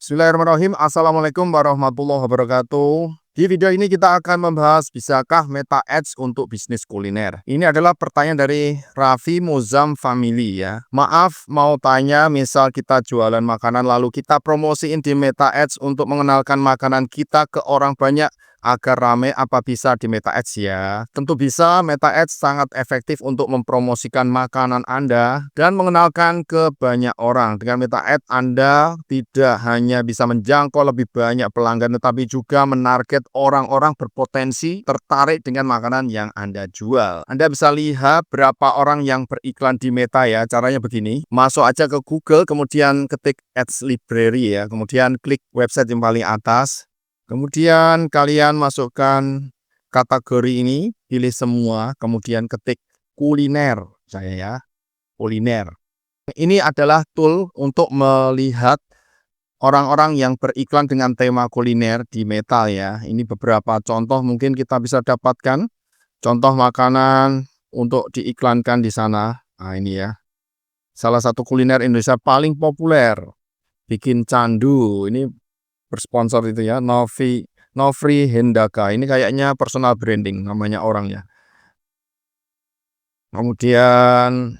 Bismillahirrahmanirrahim. Assalamualaikum warahmatullahi wabarakatuh. Di video ini kita akan membahas bisakah Meta Ads untuk bisnis kuliner. Ini adalah pertanyaan dari Raffi Muzam Family ya. Maaf mau tanya, misal kita jualan makanan lalu kita promosiin di Meta Ads untuk mengenalkan makanan kita ke orang banyak agar rame, apa bisa di Meta Ads ya? Tentu bisa. Meta Ads sangat efektif untuk mempromosikan makanan Anda dan mengenalkan ke banyak orang. Dengan Meta Ads Anda tidak hanya bisa menjangkau lebih banyak pelanggan, tetapi juga menarget orang-orang berpotensi tertarik dengan makanan yang Anda jual. Anda bisa lihat berapa orang yang beriklan di Meta ya. Caranya begini, masuk aja ke Google, kemudian ketik Ads Library ya, kemudian klik website yang paling atas. Kemudian kalian masukkan kategori ini, pilih semua, kemudian ketik kuliner saya ya, kuliner. Ini adalah tool untuk melihat orang-orang yang beriklan dengan tema kuliner di Meta ya. Ini beberapa contoh mungkin kita bisa dapatkan, contoh makanan untuk diiklankan di sana. Nah ini ya, salah satu kuliner Indonesia paling populer, bikin candu, ini bersponsor itu ya, Novri Hendaka. Ini kayaknya personal branding namanya orangnya. Kemudian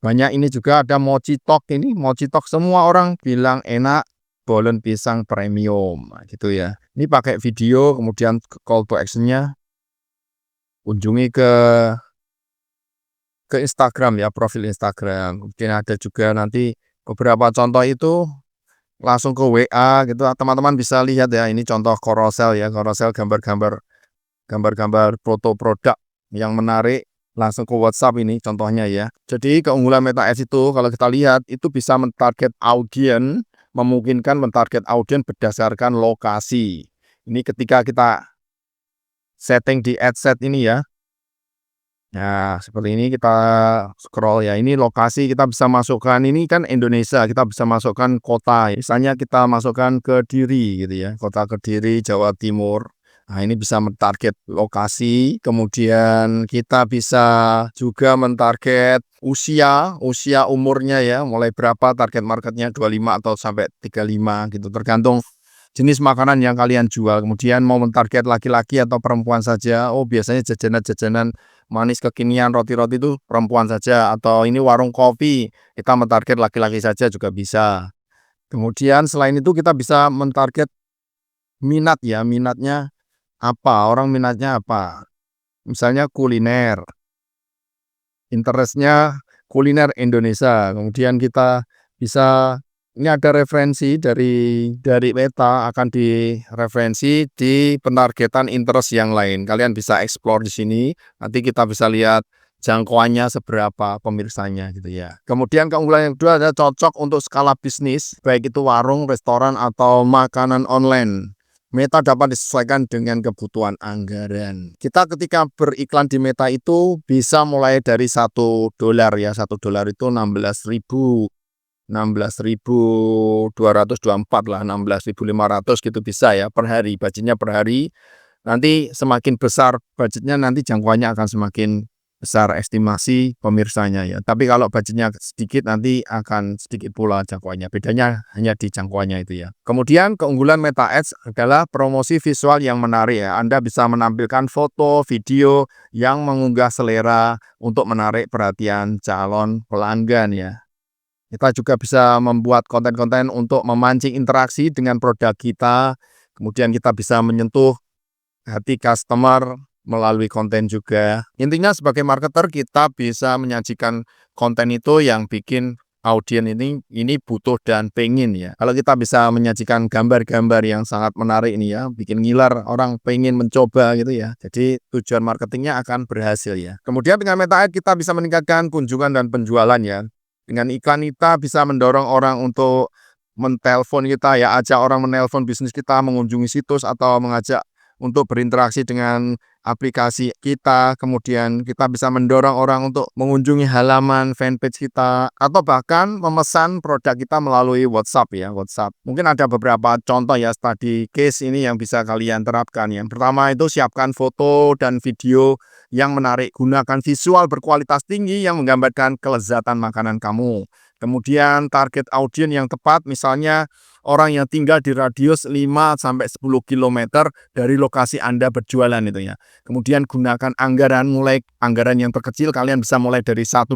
banyak ini juga ada Mochi Talk. Ini Mochi Talk semua orang bilang enak, bolen pisang premium gitu ya. Ini pakai video, kemudian call to actionnya kunjungi ke Instagram ya, profil Instagram. Kemudian ada juga nanti beberapa contoh itu langsung ke WA gitu, teman-teman bisa lihat ya. Ini contoh carousel ya, carousel gambar-gambar foto produk yang menarik, langsung ke WhatsApp ini contohnya ya. Jadi keunggulan Meta Ads itu kalau kita lihat itu bisa mentarget audiens, memungkinkan mentarget audiens berdasarkan lokasi. Ini ketika kita setting di ad set ini ya. Nah, seperti ini kita scroll ya. Ini lokasi kita bisa masukkan, ini kan Indonesia, kita bisa masukkan kota. Misalnya kita masukkan Kediri gitu ya. Kota Kediri, Jawa Timur. Nah, ini bisa mentarget lokasi. Kemudian kita bisa juga mentarget usia umurnya ya. Mulai berapa target marketnya, 25 atau sampai 35 gitu. Tergantung jenis makanan yang kalian jual. Kemudian mau mentarget laki-laki atau perempuan saja. Oh, biasanya jajanan-jajanan manis kekinian, roti-roti itu perempuan saja. Atau ini warung kopi, kita mentarget laki-laki saja juga bisa. Kemudian selain itu kita bisa mentarget minat ya. Minatnya apa? Orang minatnya apa? Misalnya kuliner. Interestnya kuliner Indonesia. Kemudian kita bisa, ini ada referensi dari Meta, akan direferensi di pentargetan interest yang lain. Kalian bisa explore di sini. Nanti kita bisa lihat jangkauannya seberapa pemirsanya gitu ya. Kemudian keunggulan yang kedua adalah cocok untuk skala bisnis, baik itu warung, restoran atau makanan online. Meta dapat disesuaikan dengan kebutuhan anggaran. Kita ketika beriklan di Meta itu bisa mulai dari $1 ya. $1 itu 16.224 lah, 16.500 gitu bisa ya per hari. Budgetnya per hari. Nanti semakin besar budgetnya, nanti jangkauannya akan semakin besar estimasi pemirsanya ya. Tapi kalau budgetnya sedikit, nanti akan sedikit pula jangkauannya. Bedanya hanya di jangkauannya itu ya. Kemudian keunggulan Meta Ads adalah promosi visual yang menarik ya. Anda bisa menampilkan foto, video yang mengunggah selera untuk menarik perhatian calon pelanggan ya. Kita juga bisa membuat konten-konten untuk memancing interaksi dengan produk kita. Kemudian kita bisa menyentuh hati customer melalui konten juga. Intinya sebagai marketer kita bisa menyajikan konten itu yang bikin audiens ini butuh dan pengen ya. Kalau kita bisa menyajikan gambar-gambar yang sangat menarik ini ya, bikin ngiler, orang pengen mencoba gitu ya. Jadi tujuan marketingnya akan berhasil ya. Kemudian dengan Meta Ads kita bisa meningkatkan kunjungan dan penjualan ya. Dengan iklan kita bisa mendorong orang untuk menelpon kita ya, ajak orang menelpon bisnis kita, mengunjungi situs atau mengajak untuk berinteraksi dengan aplikasi kita. Kemudian kita bisa mendorong orang untuk mengunjungi halaman fanpage kita atau bahkan memesan produk kita melalui WhatsApp ya, WhatsApp. Mungkin ada beberapa contoh ya study case ini yang bisa kalian terapkan. Yang pertama itu siapkan foto dan video yang menarik, gunakan visual berkualitas tinggi yang menggambarkan kelezatan makanan kamu. Kemudian target audiens yang tepat, misalnya orang yang tinggal di radius 5 sampai 10 kilometer dari lokasi Anda berjualan itu ya. Kemudian gunakan anggaran yang terkecil, kalian bisa mulai dari $1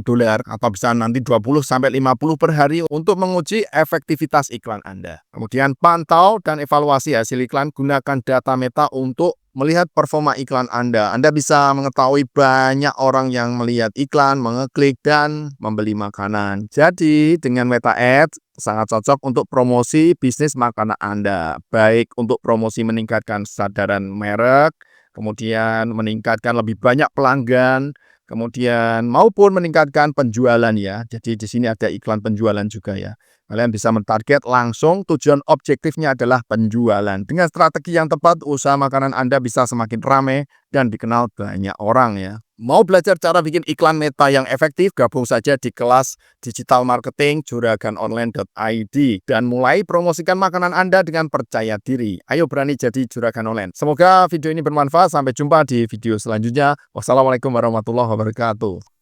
atau bisa nanti 20 sampai 50 per hari untuk menguji efektivitas iklan Anda. Kemudian pantau dan evaluasi hasil iklan, gunakan data meta untuk melihat performa iklan Anda. Anda bisa mengetahui banyak orang yang melihat iklan, mengeklik, dan membeli makanan. Jadi, dengan Meta Ads sangat cocok untuk promosi bisnis makanan Anda. Baik untuk promosi meningkatkan kesadaran merek, kemudian meningkatkan lebih banyak pelanggan, kemudian maupun meningkatkan penjualan ya. Jadi di sini ada iklan penjualan juga ya. Kalian bisa mentarget langsung, tujuan objektifnya adalah penjualan. Dengan strategi yang tepat, usaha makanan Anda bisa semakin ramai dan dikenal banyak orang ya. Mau belajar cara bikin iklan meta yang efektif? Gabung saja di kelas Digital Marketing juraganonline.id dan mulai promosikan makanan Anda dengan percaya diri. Ayo berani jadi juragan online. Semoga video ini bermanfaat. Sampai jumpa di video selanjutnya. Wassalamualaikum warahmatullahi wabarakatuh.